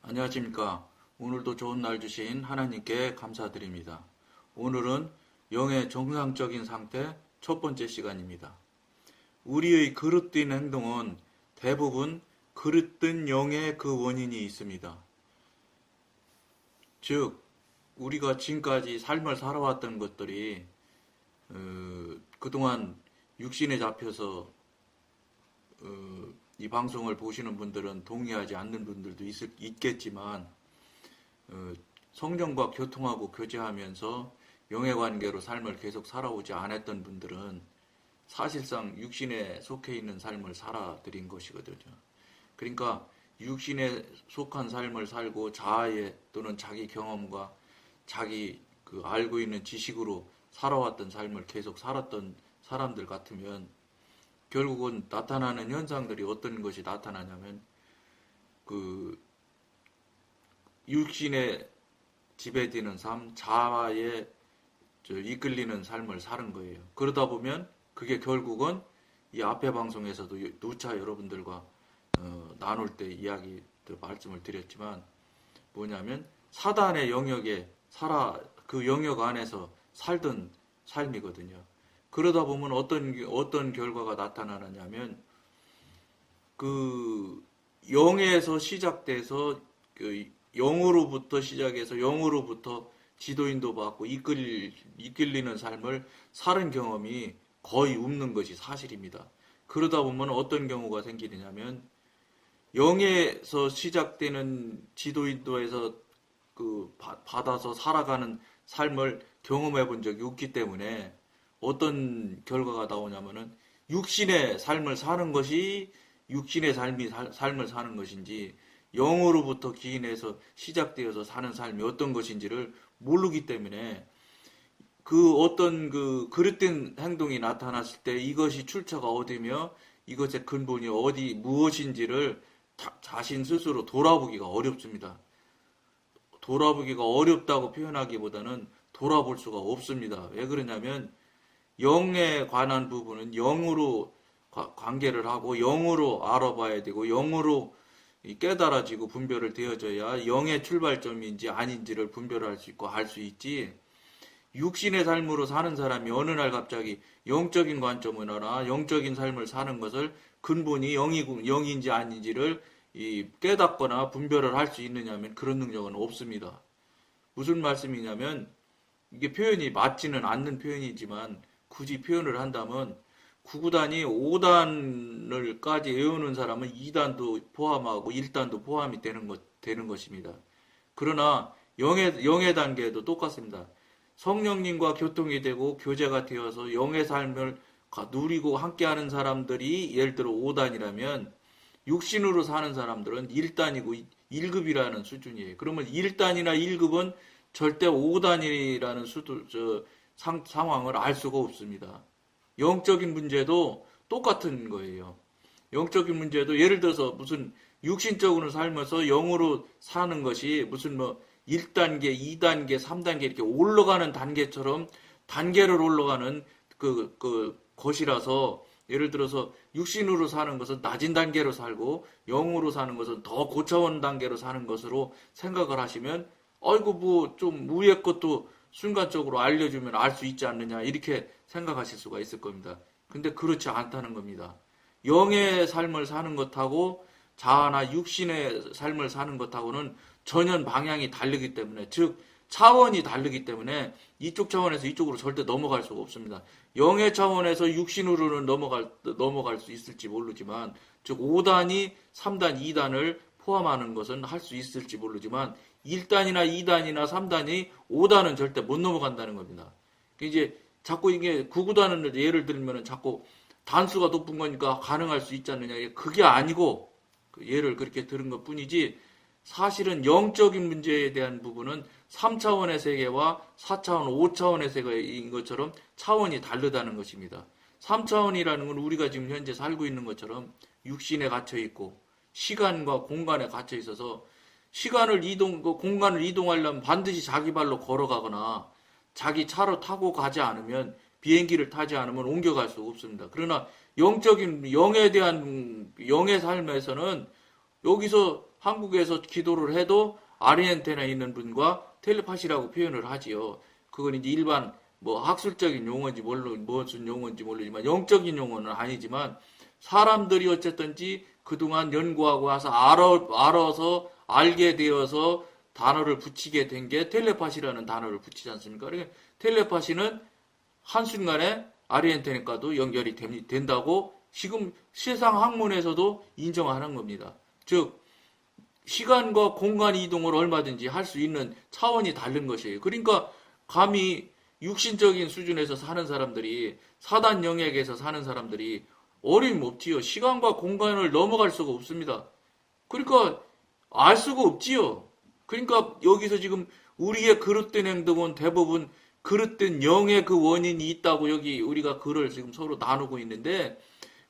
안녕하십니까. 오늘도 좋은 날 주신 하나님께 감사드립니다. 오늘은 영의 정상적인 상태 첫 번째 시간입니다. 우리의 그릇된 행동은 대부분 그릇된 영의 그 원인이 있습니다. 즉, 우리가 지금까지 삶을 살아왔던 것들이 그동안 육신에 잡혀서 이 방송을 보시는 분들은 동의하지 않는 분들도 있겠지만 성령과 교통하고 교제하면서 영의 관계로 삶을 계속 살아오지 않았던 분들은 사실상 육신에 속해 있는 삶을 살아드린 것이거든요. 그러니까 육신에 속한 삶을 살고 자아의 또는 자기 경험과 자기 알고 있는 지식으로 살아왔던 삶을 계속 살았던 사람들 같으면 결국은 나타나는 현상들이 어떤 것이 나타나냐면 육신에 지배되는 삶, 자아에 이끌리는 삶을 사는 거예요. 그러다 보면 그게 결국은 이 앞에 방송에서도 누차 여러분들과 나눌 때 말씀을 드렸지만 뭐냐면 사단의 영역에 그 영역 안에서 살던 삶이거든요. 그러다 보면 어떤 결과가 나타나느냐면 영에서 시작돼서 영으로부터 시작해서 영으로부터 지도인도 받고 이끌리는 삶을 사는 경험이 거의 없는 것이 사실입니다. 그러다 보면 어떤 경우가 생기느냐면 영에서 시작되는 지도인도에서 받아서 살아가는 삶을 경험해 본 적이 없기 때문에 어떤 결과가 나오냐면은 육신의 삶을 사는 것이 육신의 삶을 사는 것인지 영으로부터 기인해서 시작되어서 사는 삶이 어떤 것인지를 모르기 때문에 어떤 그릇된 행동이 나타났을 때 이것이 출처가 어디며 이것의 근본이 무엇인지를 자신 스스로 돌아보기가 어렵습니다. 돌아보기가 어렵다고 표현하기보다는 돌아볼 수가 없습니다. 왜 그러냐면 영에 관한 부분은 영으로 관계를 하고 영으로 알아봐야 되고 영으로 깨달아지고 분별을 되어져야 영의 출발점인지 아닌지를 분별할 수 있고 알 수 있지. 육신의 삶으로 사는 사람이 어느 날 갑자기 영적인 관점으로나 영적인 삶을 사는 것을 근본이 영인지 아닌지를 깨닫거나 분별을 할 수 있느냐면 그런 능력은 없습니다. 무슨 말씀이냐면 이게 표현이 맞지는 않는 표현이지만 굳이 표현을 한다면 9구단이 5단을까지 외우는 사람은 2단도 포함하고 1단도 포함이 되는 것입니다. 그러나 영의 단계도 똑같습니다. 성령님과 교통이 되고 교제가 되어서 영의 삶을 누리고 함께하는 사람들이 예를 들어 5단이라면 육신으로 사는 사람들은 1단이고 1급이라는 수준이에요. 그러면 1단이나 1급은 절대 5단이라는 상황을 알 수가 없습니다. 영적인 문제도 똑같은 거예요. 영적인 문제도 예를 들어서 무슨 육신적으로 살면서 영으로 사는 것이 무슨 1단계, 2단계, 3단계 이렇게 올라가는 단계처럼 단계를 올라가는 것이라서 예를 들어서 육신으로 사는 것은 낮은 단계로 살고 영으로 사는 것은 더 고차원 단계로 사는 것으로 생각을 하시면 좀 위의 것도 순간적으로 알려주면 알 수 있지 않느냐 이렇게 생각하실 수가 있을 겁니다. 근데 그렇지 않다는 겁니다. 영의 삶을 사는 것하고 자아나 육신의 삶을 사는 것하고는 전혀 방향이 다르기 때문에 즉 차원이 다르기 때문에 이쪽 차원에서 이쪽으로 절대 넘어갈 수가 없습니다. 영의 차원에서 육신으로는 넘어갈 수 있을지 모르지만 즉 5단이 3단, 2단을 포함하는 것은 할 수 있을지 모르지만 1단이나 2단이나 3단이 5단은 절대 못 넘어간다는 겁니다. 이제 자꾸 이게 9구단을 예를 들면 자꾸 단수가 높은 거니까 가능할 수 있지 않느냐. 그게 아니고 예를 그렇게 들은 것 뿐이지 사실은 영적인 문제에 대한 부분은 3차원의 세계와 4차원, 5차원의 세계인 것처럼 차원이 다르다는 것입니다. 3차원이라는 건 우리가 지금 현재 살고 있는 것처럼 육신에 갇혀 있고 시간과 공간에 갇혀 있어서 공간을 이동하려면 반드시 자기 발로 걸어가거나 자기 차로 타고 가지 않으면 비행기를 타지 않으면 옮겨갈 수 없습니다. 그러나 영적인 영에 대한 영의 삶에서는 여기서 한국에서 기도를 해도 아르헨티나에 있는 분과 텔레파시라고 표현을 하지요. 그건 이제 일반 뭐 학술적인 용어인지 무슨 용어인지 모르지만 영적인 용어는 아니지만 사람들이 어쨌든지 그동안 연구하고 와서 알아서 알게 되어서 단어를 붙이게 된 게 텔레파시라는 단어를 붙이지 않습니까? 그러니까 텔레파시는 한순간에 아르헨티나과도 연결이 된다고 지금 세상 학문에서도 인정하는 겁니다. 즉 시간과 공간 이동을 얼마든지 할 수 있는 차원이 다른 것이에요. 그러니까 감히 육신적인 수준에서 사는 사람들이 사단 영역에서 사는 사람들이 어림없지요. 시간과 공간을 넘어갈 수가 없습니다. 그러니까 알 수가 없지요. 그러니까 여기서 지금 우리의 그릇된 행동은 대부분 그릇된 영의 그 원인이 있다고 여기 우리가 글을 지금 서로 나누고 있는데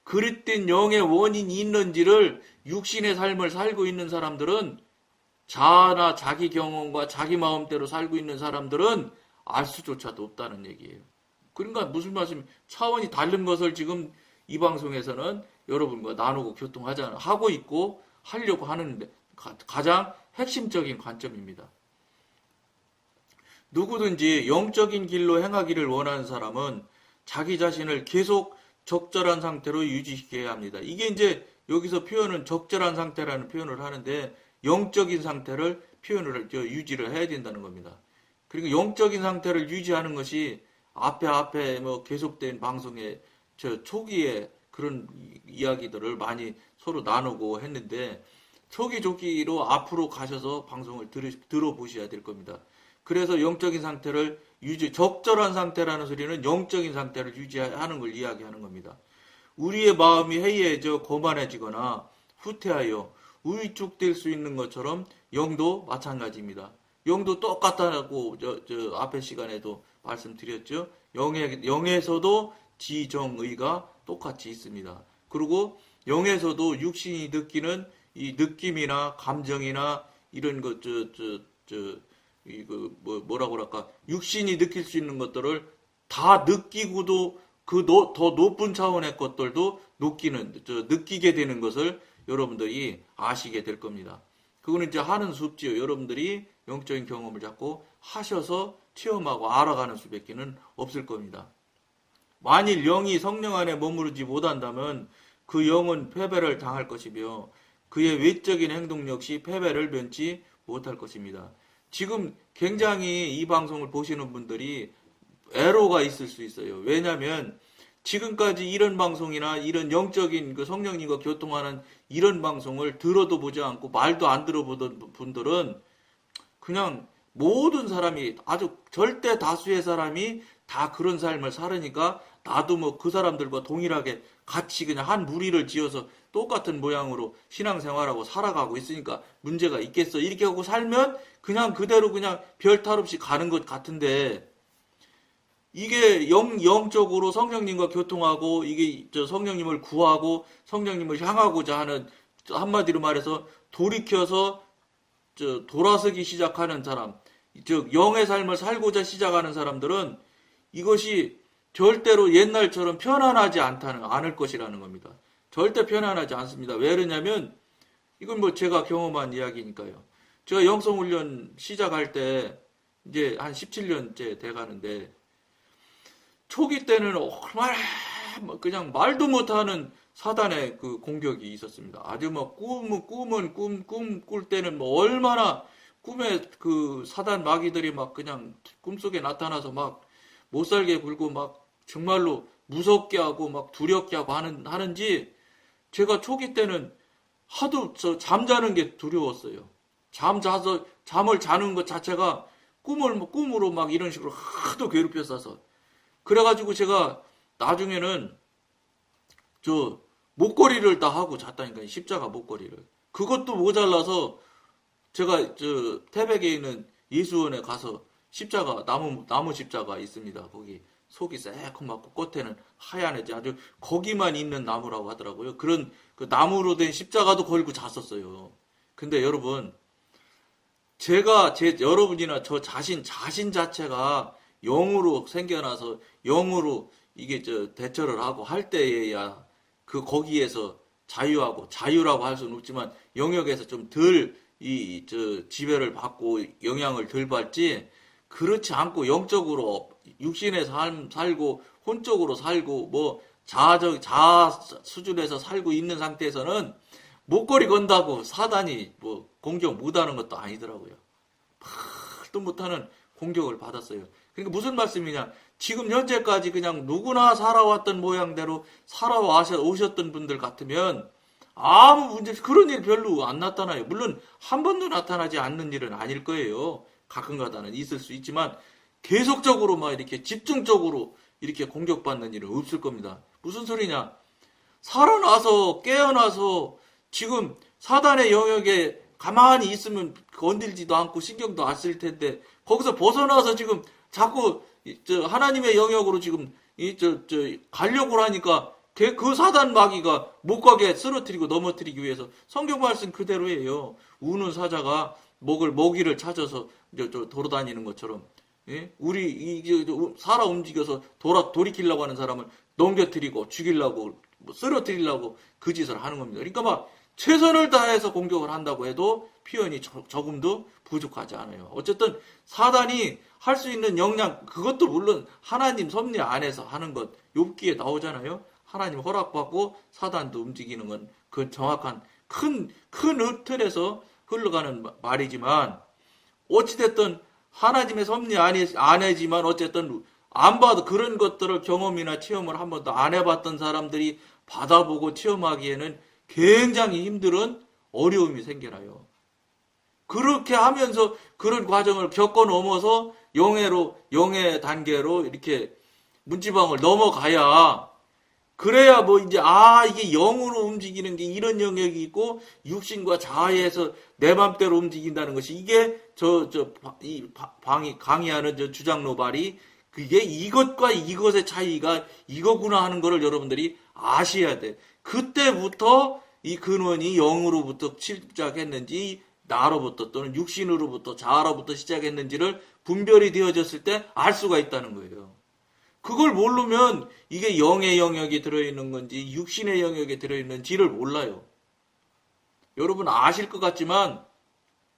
그릇된 영의 원인이 있는지를 육신의 삶을 살고 있는 사람들은 자아나 자기 경험과 자기 마음대로 살고 있는 사람들은 알 수조차도 없다는 얘기예요. 그러니까 무슨 말씀 차원이 다른 것을 지금 이 방송에서는 여러분과 나누고 하고 있고 하려고 하는데 가장 핵심적인 관점입니다. 누구든지 영적인 길로 행하기를 원하는 사람은 자기 자신을 계속 적절한 상태로 유지시켜야 합니다. 이게 이제 여기서 표현은 적절한 상태라는 표현을 하는데 영적인 상태를 유지를 해야 된다는 겁니다. 그리고 영적인 상태를 유지하는 것이 앞에 뭐 계속된 방송의 초기에 그런 이야기들을 많이 서로 나누고 했는데 초기로 앞으로 가셔서 방송을 들어보셔야 될 겁니다. 그래서 영적인 상태를 적절한 상태라는 소리는 영적인 상태를 유지하는 걸 이야기하는 겁니다. 우리의 마음이 해이해져 거만해지거나 후퇴하여 위축될 수 있는 것처럼 영도 마찬가지입니다. 영도 똑같다고 앞에 시간에도 말씀드렸죠. 영에서도 지정의가 똑같이 있습니다. 그리고 영에서도 육신이 느끼는 이 느낌이나 감정이나 이런 것 뭐라고 그럴까 육신이 느낄 수 있는 것들을 다 느끼고도 더 높은 차원의 것들도 느끼게 되는 것을 여러분들이 아시게 될 겁니다. 그거는 이제 하는 수업지요. 여러분들이 영적인 경험을 자꾸 하셔서 체험하고 알아가는 수밖에는 없을 겁니다. 만일 영이 성령 안에 머무르지 못한다면 그 영은 패배를 당할 것이며 그의 외적인 행동 역시 패배를 면치 못할 것입니다. 지금 굉장히 이 방송을 보시는 분들이 애로가 있을 수 있어요. 왜냐하면 지금까지 이런 방송이나 이런 영적인 그 성령님과 교통하는 이런 방송을 들어도 보지 않고 말도 안 들어보던 분들은 그냥 모든 사람이 아주 절대 다수의 사람이 다 그런 삶을 살으니까 나도 뭐 그 사람들과 동일하게 같이 그냥 한 무리를 지어서 똑같은 모양으로 신앙생활하고 살아가고 있으니까 문제가 있겠어. 이렇게 하고 살면 그냥 그대로 그냥 별 탈 없이 가는 것 같은데 이게 영적으로 성령님과 교통하고 이게 성령님을 구하고 성령님을 향하고자 하는 한마디로 말해서 돌이켜서 돌아서기 시작하는 사람, 즉 영의 삶을 살고자 시작하는 사람들은 이것이 절대로 옛날처럼 편안하지 않을 것이라는 겁니다. 절대 편안하지 않습니다. 왜 그러냐면 이건 뭐 제가 경험한 이야기니까요. 제가 영성훈련 시작할 때 이제 한 17년째 돼가는데 초기 때는 얼마나 그냥 말도 못하는 사단의 그 공격이 있었습니다. 아주 뭐 꿈 꿀 때는 뭐 얼마나 꿈에 그 사단 마귀들이 막 그냥 꿈속에 나타나서 막 못살게 굴고 막 정말로 무섭게 하고 막 두렵게 하고 하는지 제가 초기 때는 하도 잠자는 게 두려웠어요. 잠을 자는 것 자체가 꿈으로 막 이런 식으로 하도 괴롭혔어서 그래가지고 제가 나중에는 목걸이를 다 하고 잤다니까요. 십자가 목걸이를. 그것도 모자라서 제가 태백에 있는 예수원에 가서 십자가 나무 십자가 있습니다. 거기 속이 새콤하고 끝에는 하얀지 아주 거기만 있는 나무라고 하더라고요. 그런 그 나무로 된 십자가도 걸고 잤었어요. 근데 여러분 제가 여러분이나 저 자신 자체가 영으로 생겨나서 영으로 이게 대처를 하고 할 때에야 거기에서 자유하고, 자유라고 할 수는 없지만 영역에서 좀 덜 지배를 받고 영향을 덜 받지, 그렇지 않고 영적으로 육신에 살고 혼적으로 살고 뭐 자아 수준에서 살고 있는 상태에서는 목걸이 건다고 사단이 뭐 공격 못하는 것도 아니더라고요. 말도 못하는 공격을 받았어요. 그러니까 무슨 말씀이냐? 지금 현재까지 그냥 누구나 살아왔던 모양대로 살아오셨던 분들 같으면 아무 문제, 그런 일 별로 안 나타나요. 물론 한 번도 나타나지 않는 일은 아닐 거예요. 가끔가다는 있을 수 있지만 계속적으로 막 이렇게 집중적으로 이렇게 공격받는 일은 없을 겁니다. 무슨 소리냐? 살아나서 깨어나서 지금 사단의 영역에 가만히 있으면 건들지도 않고 신경도 안 쓸 텐데 거기서 벗어나서 지금 자꾸 하나님의 영역으로 지금 가려고 하니까 그 사단 마귀가 못 가게 쓰러뜨리고 넘어뜨리기 위해서 성경 말씀 그대로예요. 우는 사자가 먹이를 찾아서 돌아다니는 것처럼, 예? 살아 움직여서 돌이키려고 하는 사람을 넘겨뜨리고 죽이려고 쓰러뜨리려고 그 짓을 하는 겁니다. 그러니까 막 최선을 다해서 공격을 한다고 해도 표현이 조금도 부족하지 않아요. 어쨌든 사단이 할 수 있는 역량, 그것도 물론 하나님 섭리 안에서 하는 것, 욥기에 나오잖아요. 하나님 허락받고 사단도 움직이는 건 그 정확한 큰 틀에서 흘러가는 말이지만, 어찌됐든 하나님의 섭리 안에지만 어쨌든 안 봐도 그런 것들을 경험이나 체험을 한 번도 안 해봤던 사람들이 받아보고 체험하기에는 굉장히 힘든 어려움이 생겨나요. 그렇게 하면서 그런 과정을 겪어 넘어서 영의 단계로 이렇게 문지방을 넘어가야, 그래야 뭐 이제 이게 영으로 움직이는 게 이런 영역이 있고 육신과 자아에서 내 맘대로 움직인다는 것이, 이게 강의하는 주장 노발이 그게 이것과 이것의 차이가 이거구나 하는 거를 여러분들이 아셔야 돼. 그때부터 이 근원이 영으로부터 시작했는지 나로부터 또는 육신으로부터 자아로부터 시작했는지를 분별이 되어졌을 때 알 수가 있다는 거예요. 그걸 모르면 이게 영의 영역이 들어있는 건지 육신의 영역에 들어있는지를 몰라요. 여러분 아실 것 같지만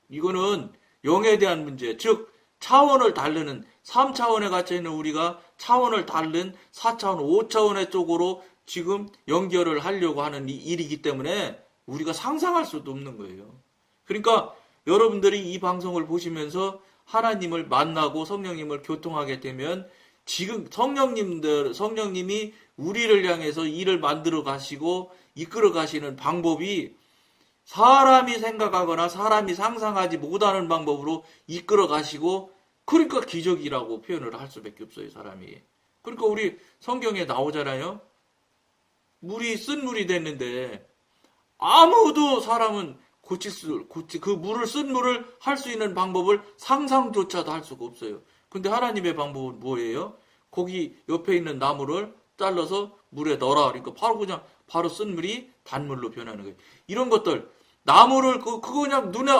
이거는 영에 대한 문제, 즉 차원을 다르는 3차원에 갇혀있는 우리가 차원을 다른 4차원, 5차원의 쪽으로 지금 연결을 하려고 하는 일이기 때문에 우리가 상상할 수도 없는 거예요. 그러니까 여러분들이 이 방송을 보시면서 하나님을 만나고 성령님을 교통하게 되면 지금 성령님이 우리를 향해서 일을 만들어 가시고 이끌어 가시는 방법이 사람이 생각하거나 사람이 상상하지 못하는 방법으로 이끌어 가시고, 그러니까 기적이라고 표현을 할 수밖에 없어요, 사람이. 그러니까 우리 성경에 나오잖아요. 쓴 물이 됐는데 아무도 사람은 그 물을 쓴 물을 할 수 있는 방법을 상상조차도 할 수가 없어요. 근데 하나님의 방법은 뭐예요? 거기 옆에 있는 나무를 잘라서 물에 넣어라. 그러니까 바로 쓴 물이 단물로 변하는 거예요. 이런 것들, 나무를 그거 그냥 눈에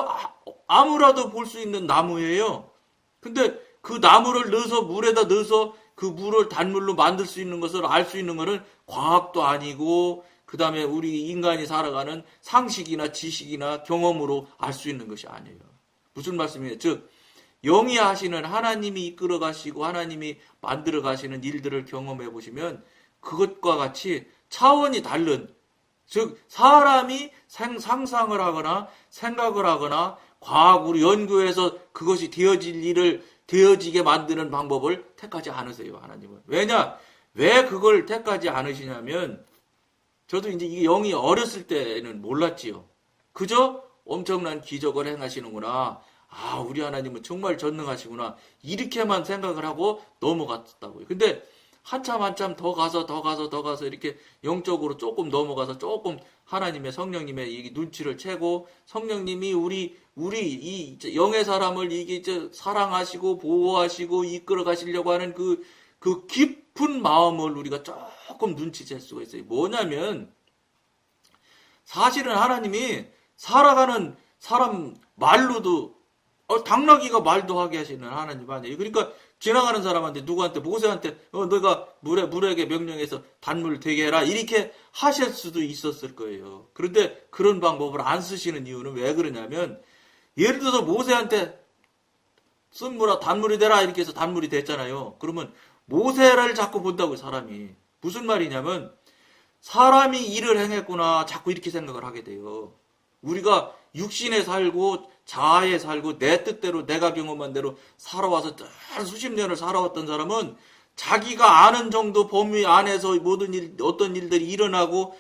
아무라도 볼 수 있는 나무예요. 근데 그 나무를 물에다 넣어서 그 물을 단물로 만들 수 있는 것을 알 수 있는 것은 과학도 아니고, 그 다음에 우리 인간이 살아가는 상식이나 지식이나 경험으로 알 수 있는 것이 아니에요. 무슨 말씀이에요? 즉 영이 하시는, 하나님이 이끌어 가시고 하나님이 만들어 가시는 일들을 경험해 보시면 그것과 같이 차원이 다른, 즉 사람이 상상을 하거나 생각을 하거나 과학으로 연구해서 그것이 되어지게 만드는 방법을 택하지 않으세요, 하나님은. 왜 그걸 택하지 않으시냐면, 저도 이제 이게 영이 어렸을 때는 몰랐지요. 그저 엄청난 기적을 행하시는구나. 우리 하나님은 정말 전능하시구나. 이렇게만 생각을 하고 넘어갔다고요. 근데 한참 더 가서 이렇게 영적으로 조금 넘어가서 조금 하나님의 성령님의 이 눈치를 채고, 성령님이 우리 이 영의 사람을 이게 사랑하시고 보호하시고 이끌어 가시려고 하는 그 깊은 마음을 우리가 조금 눈치챌 수가 있어요. 뭐냐면 사실은 하나님이 살아가는 사람 말로도 당나귀가 말도 하게 하시는 하나님 아니에요. 그러니까 지나가는 사람한테 누구한테 모세한테 너가 물에게 명령해서 단물 되게 해라 이렇게 하실 수도 있었을 거예요. 그런데 그런 방법을 안 쓰시는 이유는 왜 그러냐면 예를 들어서 모세한테 쓴물아 단물이 되라 이렇게 해서 단물이 됐잖아요. 그러면 모세를 자꾸 본다고 사람이. 무슨 말이냐면 사람이 일을 행했구나 자꾸 이렇게 생각을 하게 돼요. 우리가 육신에 살고 자아에 살고 내 뜻대로 내가 경험한 대로 살아와서 수십 년을 살아왔던 사람은 자기가 아는 정도 범위 안에서 모든 어떤 일들이 일어나고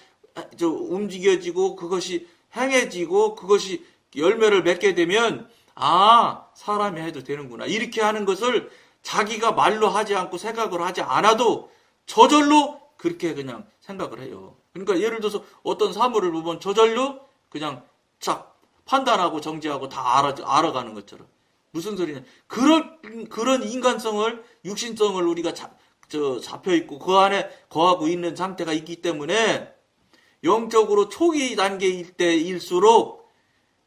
움직여지고 그것이 행해지고 그것이 열매를 맺게 되면 사람이 해도 되는구나 이렇게 하는 것을 자기가 말로 하지 않고 생각을 하지 않아도 저절로 그렇게 그냥 생각을 해요. 그러니까 예를 들어서 어떤 사물을 보면 저절로 그냥 쫙 판단하고 정지하고 다 알아가는 것처럼. 무슨 소리냐. 그런 인간성을, 육신성을 우리가 잡혀있고 그 안에 거하고 있는 상태가 있기 때문에 영적으로 초기 단계일 때일수록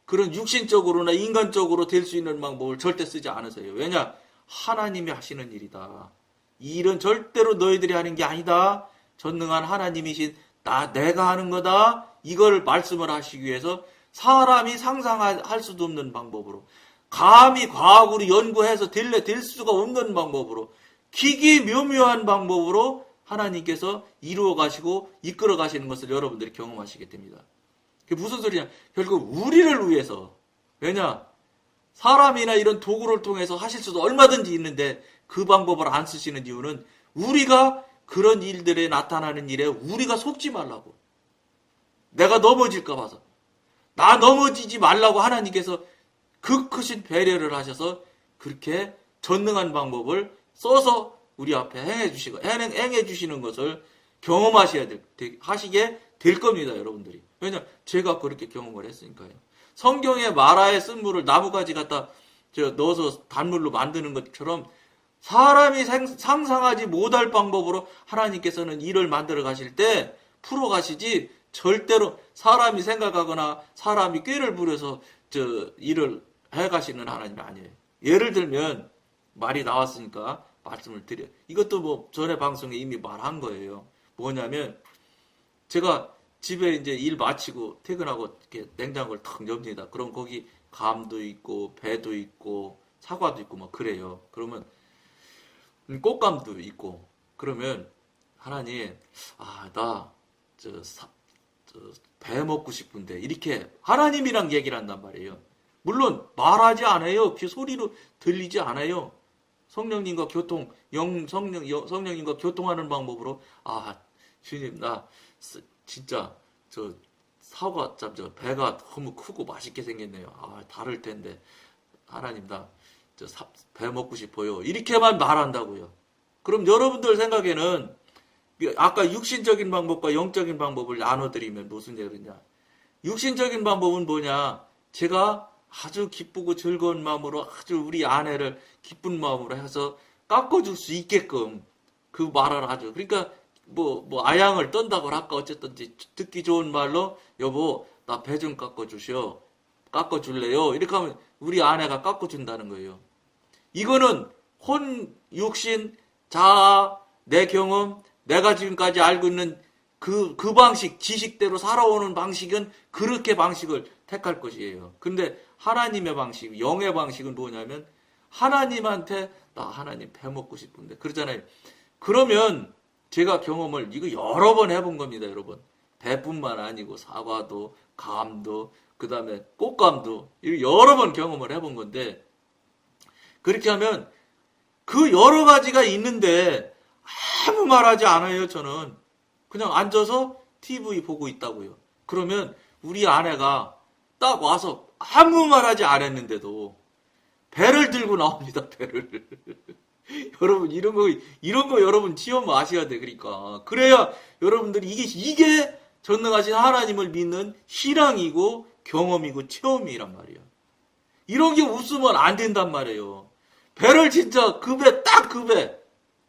그런 육신적으로나 인간적으로 될 수 있는 방법을 절대 쓰지 않으세요. 왜냐? 하나님이 하시는 일이다. 이 일은 절대로 너희들이 하는 게 아니다. 전능한 하나님이신 내가 하는 거다. 이걸 말씀을 하시기 위해서 사람이 상상할 수도 없는 방법으로 감히 과학으로 연구해서 될 수가 없는 방법으로 기기묘묘한 방법으로 하나님께서 이루어 가시고 이끌어 가시는 것을 여러분들이 경험하시게 됩니다. 그게 무슨 소리냐? 결국 우리를 위해서. 왜냐? 사람이나 이런 도구를 통해서 하실 수도 얼마든지 있는데 그 방법을 안 쓰시는 이유는 우리가 그런 일들에 나타나는 일에 우리가 속지 말라고. 내가 넘어질까 봐서. 나 넘어지지 말라고 하나님께서 그 크신 배려를 하셔서 그렇게 전능한 방법을 써서 우리 앞에 행해 주시는 것을 하시게 될 겁니다, 여러분들이. 왜냐? 제가 그렇게 경험을 했으니까요. 성경에 마라에 쓴 물을 나무가지 갖다 넣어서 단물로 만드는 것처럼 사람이 상상하지 못할 방법으로 하나님께서는 일을 만들어 가실 때 풀어 가시지 절대로 사람이 생각하거나 사람이 꾀를 부려서 일을 해 가시는 하나님이 아니에요. 예를 들면 말이 나왔으니까 말씀을 드려요. 이것도 뭐 전에 방송에 이미 말한 거예요. 뭐냐면 제가 집에 이제 일 마치고 퇴근하고 이렇게 냉장고를 탁 엽니다. 그럼 거기 감도 있고 배도 있고 사과도 있고 막 그래요. 그러면 꽃감도 있고 그러면 하나님 나 배 먹고 싶은데 이렇게 하나님이랑 얘기를 한단 말이에요. 물론 말하지 않아요. 귀 소리로 들리지 않아요. 성령님과 성령님과 교통하는 방법으로 주님 나 진짜 사과 배가 너무 크고 맛있게 생겼네요. 다를 텐데 하나님 나 배 먹고 싶어요. 이렇게만 말한다고요. 그럼 여러분들 생각에는 아까 육신적인 방법과 영적인 방법을 나눠드리면 무슨 얘기냐? 육신적인 방법은 뭐냐? 제가 아주 기쁘고 즐거운 마음으로 아주 우리 아내를 기쁜 마음으로 해서 깎아줄 수 있게끔 그 말을 하죠. 그러니까 뭐 아양을 떤다고 할까 어쨌든지 듣기 좋은 말로 여보 나 배 좀 깎아주시오. 깎아줄래요? 이렇게 하면 우리 아내가 깎아준다는 거예요. 이거는 육신, 자아, 내 경험, 내가 지금까지 알고 있는 그 방식, 지식대로 살아오는 방식은 그렇게 방식을 택할 것이에요. 근데 하나님의 방식, 영의 방식은 뭐냐면 하나님한테 나 하나님 배 먹고 싶은데 그러잖아요. 그러면 제가 경험을 이거 여러 번 해본 겁니다, 여러분. 배뿐만 아니고 사과도, 감도, 그 다음에 꽃감도 여러 번 경험을 해본 건데 그렇게 하면 그 여러 가지가 있는데 아무 말하지 않아요. 저는 그냥 앉아서 TV 보고 있다고요. 그러면 우리 아내가 딱 와서 아무 말하지 않았는데도 배를 들고 나옵니다. 배를. 여러분 이런 거 여러분 체험하셔야 돼. 그러니까 그래야 여러분들이 이게 전능하신 하나님을 믿는 신앙이고 경험이고 체험이란 말이야. 이런 게 없으면 안 된단 말이에요. 배를 진짜 딱 그 배.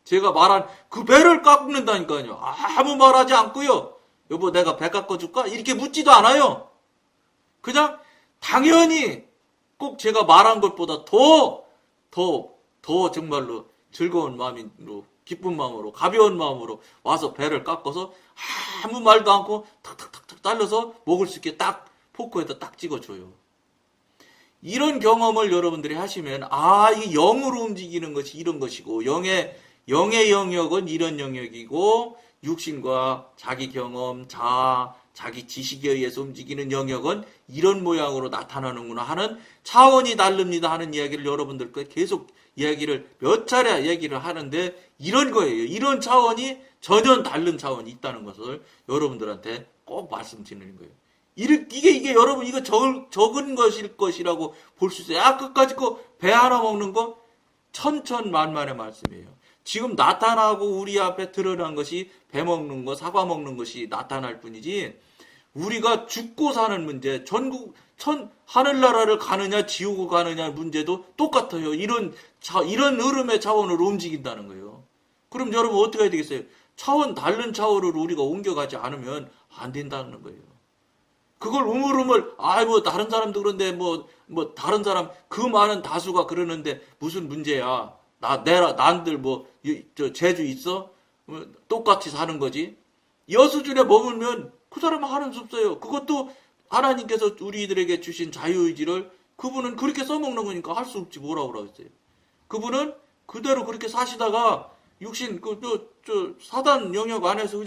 제가 말한 그 배를 깎는다니까요. 아무 말하지 않고요. 여보 내가 배 깎아줄까? 이렇게 묻지도 않아요. 그냥 당연히 꼭 제가 말한 것보다 더 정말로 즐거운 마음으로, 기쁜 마음으로, 가벼운 마음으로 와서 배를 깎아서 아무 말도 않고 탁탁탁탁 딸려서 먹을 수 있게 딱 포크에다 딱 찍어줘요. 이런 경험을 여러분들이 하시면, 이 영으로 움직이는 것이 이런 것이고, 영의 영역은 이런 영역이고, 육신과 자기 경험, 자아, 자기 지식에 의해서 움직이는 영역은 이런 모양으로 나타나는구나 하는 차원이 다릅니다 하는 이야기를 여러분들께 계속 몇 차례 얘기를 하는데, 이런 거예요. 이런 차원이 전혀 다른 차원이 있다는 것을 여러분들한테 꼭 말씀드리는 거예요. 이게 여러분, 이거 적은 것일 것이라고 볼 수 있어요. 끝까지 배 하나 먹는 거 천천만만의 말씀이에요. 지금 나타나고 우리 앞에 드러난 것이 배 먹는 거, 사과 먹는 것이 나타날 뿐이지, 우리가 죽고 사는 문제, 하늘나라를 가느냐, 지옥을 가느냐 문제도 똑같아요. 이런 흐름의 차원으로 움직인다는 거예요. 그럼 여러분 어떻게 해야 되겠어요? 다른 차원으로 우리가 옮겨가지 않으면 안 된다는 거예요. 그걸 우물우물, 다른 사람도 그런데, 다른 사람, 그 많은 다수가 그러는데 무슨 문제야? 난들 재주 있어? 똑같이 사는 거지? 여수준에 머물면 그 사람은 하는 수 없어요. 그것도 하나님께서 우리들에게 주신 자유의지를 그분은 그렇게 써먹는 거니까 할 수 없지, 뭐라고 그러겠어요. 그분은 그대로 그렇게 사시다가 육신, 사단 영역 안에서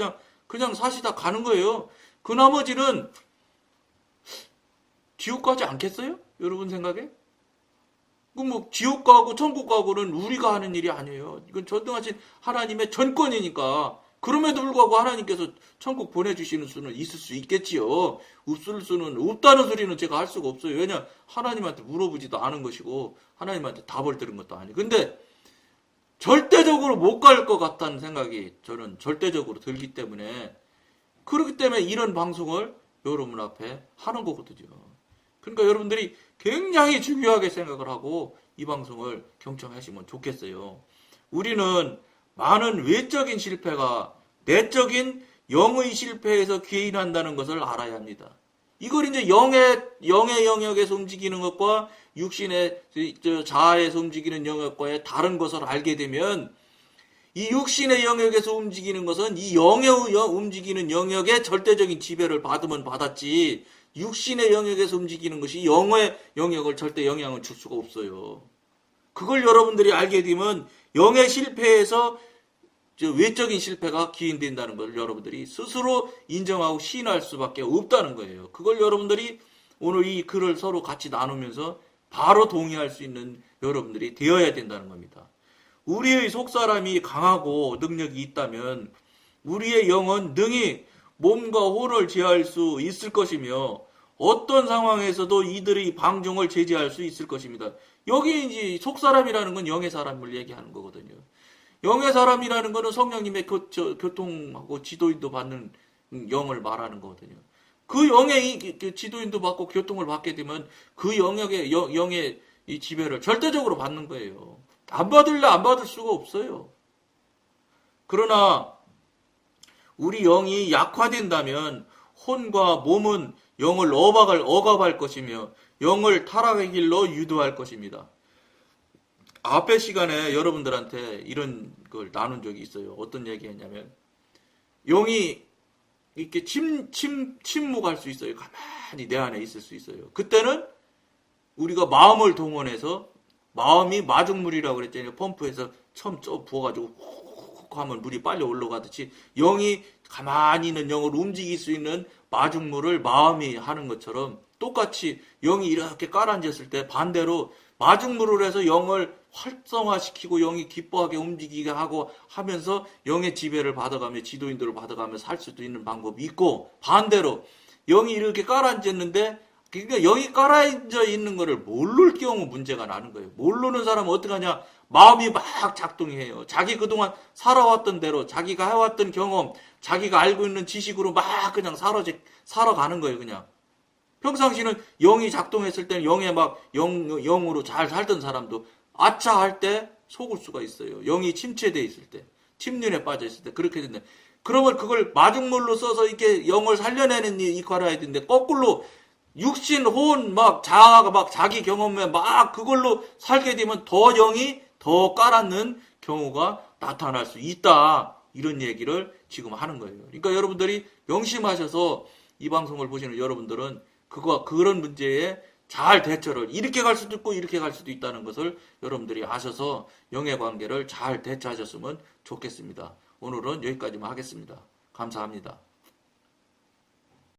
그냥 사시다 가는 거예요. 그 나머지는 지옥 가지 않겠어요? 여러분 생각에? 지옥 가고 천국 가고는 우리가 하는 일이 아니에요. 이건 전능하신 하나님의 전권이니까. 그럼에도 불구하고 하나님께서 천국 보내주시는 수는 있을 수 있겠지요. 없다는 소리는 제가 할 수가 없어요. 왜냐? 하나님한테 물어보지도 않은 것이고, 하나님한테 답을 들은 것도 아니고. 근데, 절대적으로 못 갈 것 같다는 생각이 저는 절대적으로 들기 때문에, 그렇기 때문에 이런 방송을 여러분 앞에 하는 거거든요. 그러니까 여러분들이 굉장히 중요하게 생각을 하고 이 방송을 경청하시면 좋겠어요. 우리는 많은 외적인 실패가 내적인 영의 실패에서 기인한다는 것을 알아야 합니다. 이걸 이제 영의 영역에서 움직이는 것과 육신의 자아에서 움직이는 영역과의 다른 것을 알게 되면, 이 육신의 영역에서 움직이는 것은 이 영의 움직이는 영역의 절대적인 지배를 받으면 받았지, 육신의 영역에서 움직이는 것이 영의 영역을 절대 영향을 줄 수가 없어요. 그걸 여러분들이 알게 되면 영의 실패에서 외적인 실패가 기인된다는 걸 여러분들이 스스로 인정하고 시인할 수밖에 없다는 거예요. 그걸 여러분들이 오늘 이 글을 서로 같이 나누면서 바로 동의할 수 있는 여러분들이 되어야 된다는 겁니다. 우리의 속사람이 강하고 능력이 있다면 우리의 영은 능히 몸과 혼을 제어할 수 있을 것이며, 어떤 상황에서도 이들의 방종을 제지할 수 있을 것입니다. 여기 이제 속사람이라는 건 영의 사람을 얘기하는 거거든요. 영의 사람이라는 거는 성령님의 교통하고 지도인도 받는 영을 말하는 거거든요. 그 영의 지도인도 받고 교통을 받게 되면 그 영의 이 지배를 절대적으로 받는 거예요. 안 받을 수가 없어요. 그러나 우리 영이 약화된다면 혼과 몸은 영을 억압할 것이며 영을 타락의 길로 유도할 것입니다. 앞에 시간에 여러분들한테 이런 걸 나눈 적이 있어요. 어떤 얘기했냐면, 영이 이렇게 침묵할 수 있어요. 가만히 내 안에 있을 수 있어요. 그때는 우리가 마음을 동원해서, 마음이 마중물이라고 그랬잖아요. 펌프에서 처음 부어가지고 훅 하면 물이 빨리 올라가듯이, 영이 가만히 있는 영을 움직일 수 있는 마중물을 마음이 하는 것처럼, 똑같이 영이 이렇게 깔아앉았을 때 반대로 마중물을 해서 영을 활성화시키고 영이 기뻐하게 움직이게 하고 하면서 영의 지배를 받아가며 지도인들을 받아가며 살 수도 있는 방법이 있고, 반대로 영이 이렇게 깔아앉았는데, 그러니까 영이 깔아앉아 있는 거를 모를 경우 문제가 나는 거예요. 모르는 사람은 어떻게 하냐? 마음이 막 작동해요. 자기 그동안 살아왔던 대로, 자기가 해왔던 경험, 자기가 알고 있는 지식으로 막 그냥 살아가는 거예요, 그냥. 평상시는 영이 작동했을 때는 영으로 잘 살던 사람도 아차 할 때 속을 수가 있어요. 영이 침체되어 있을 때, 침륜에 빠져 있을 때, 그렇게 된다. 그러면 그걸 마중물로 써서 이렇게 영을 살려내는 역할을 해야 되는데, 거꾸로 육신, 혼, 자아가 자기 경험에 그걸로 살게 되면 더 영이 더 깔아앉는 경우가 나타날 수 있다. 이런 얘기를 지금 하는 거예요. 그러니까 여러분들이 명심하셔서 이 방송을 보시는 여러분들은 그런 문제에 잘 대처를 이렇게 갈 수도 있고 이렇게 갈 수도 있다는 것을 여러분들이 아셔서 연애관계를 잘 대처하셨으면 좋겠습니다. 오늘은 여기까지만 하겠습니다. 감사합니다.